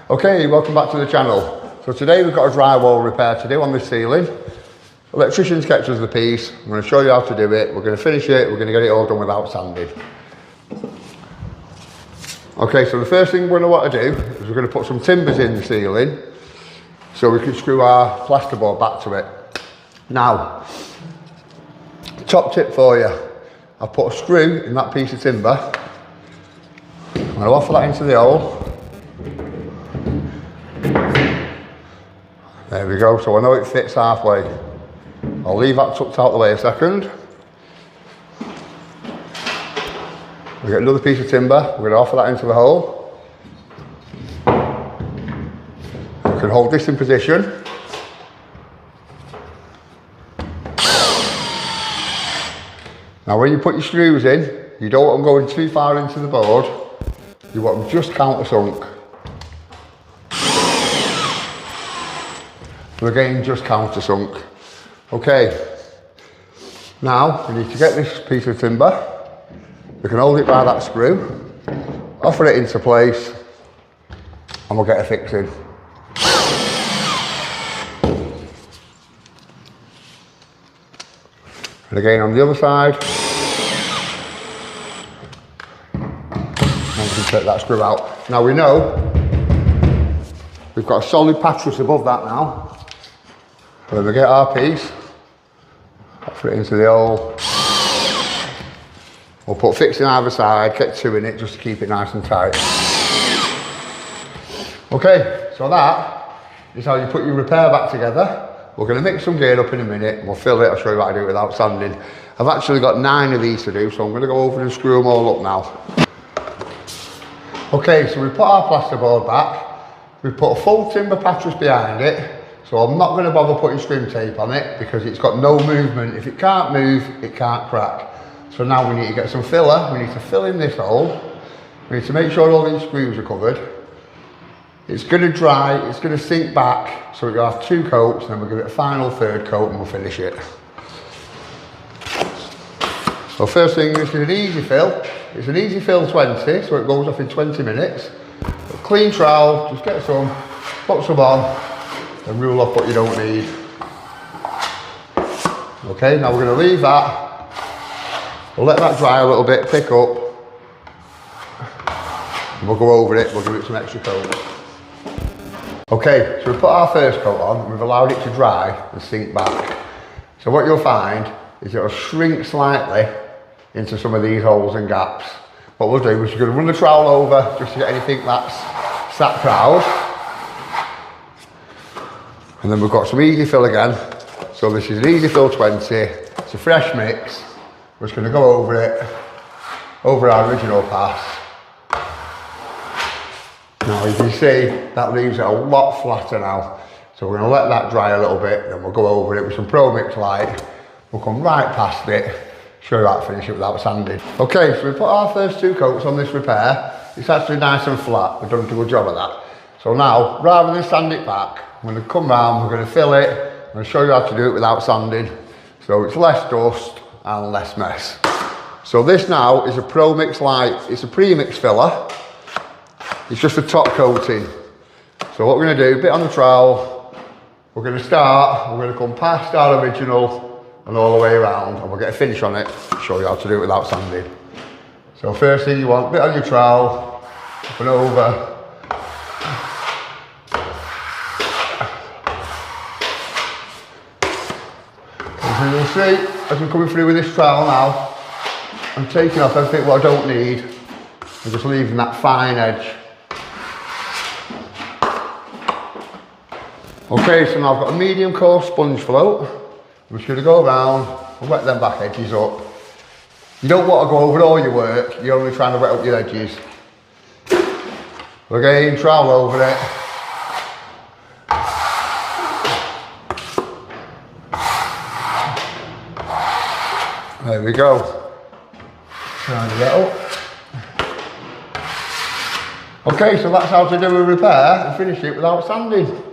Okay, welcome back to the channel. So today we've got a drywall repair to do on this ceiling. Electrician sketches the piece. I'm going to show you how to do it. We're going to finish it. We're going to get it all done without sanding. Okay, so the first thing we're going to want to do is we're going to put some timbers in the ceiling so we can screw our plasterboard back to it. Now, top tip for you. I've put a screw in that piece of timber. I'm going to offer that into the hole. There we go, so I know it fits halfway. I'll leave that tucked out the way a second. We get another piece of timber, we're going to offer that into the hole. We can hold this in position. Now when you put your screws in, you don't want them going too far into the board, you want them just countersunk. So again, just countersunk. Okay, now we need to get this piece of timber. We can hold it by that screw, offer it into place, and we'll get a fixing. And again on the other side, and we can take that screw out. Now we know we've got a solid pattress above that now. When we get our piece, offer it into the hole. We'll put fixing either side, get two in it just to keep it nice and tight. Okay, so that is how you put your repair back together. We're going to mix some gear up in a minute and we'll fill it. I'll show you how to do it without sanding. I've actually got 9 of these to do, so I'm going to go over and screw them all up now. Okay, so we put our plasterboard back. We put a full timber pattress behind it, so I'm not going to bother putting screw tape on it because it's got no movement. If it can't move, it can't crack. So now we need to get some filler. We need to fill in this hole. We need to make sure all these screws are covered. It's going to dry, it's going to sink back, so we're going to have 2 coats, and then we'll give it a final 3rd coat and we'll finish it. So first thing, this is an easy fill. It's an easy fill 20, so it goes off in 20 minutes. A clean trowel, just get some, put some on, and rule off what you don't need. Okay, now we're going to leave that. We'll let that dry a little bit, pick up, and we'll go over it, we'll give it some extra coat. Okay, so we put our first coat on, and we've allowed it to dry and sink back. So what you'll find is it'll shrink slightly into some of these holes and gaps. What we'll do is we're going to run the trowel over just to get anything that's sat proud. And then we've got some easy fill again. So this is an easy fill 20, it's a fresh mix. We're just going to go over it, over our original pass. Now you can see that leaves it a lot flatter now. So we're going to let that dry a little bit, then we'll go over it with some Pro Mix Light. We'll come right past it, show you how to finish it without sanding. Okay, so we put our first 2 coats on this repair. It's actually nice and flat, we've done a good job of that. So now, rather than sand it back, I'm going to come round, we're going to fill it, I'm going to show you how to do it without sanding. So it's less dust and less mess. So this now is a Pro Mix Light, it's a pre-mix filler. It's just a top coating. So what we're going to do, bit on the trowel, we're going to start, we're going to come past our original and all the way around, and we'll get a finish on it, show you how to do it without sanding. So first thing you want, bit on your trowel, up and over. As you'll see, as I'm coming through with this trowel now, I'm taking off everything what I don't need, and just leaving that fine edge. Okay, so now I've got a medium coarse sponge float. I'm just going to go around and wet them back edges up. You don't want to go over all your work, you're only trying to wet up your edges. Again, trowel over it. There we go. Tidy that up. Okay, so that's how to do a repair and finish it without sanding.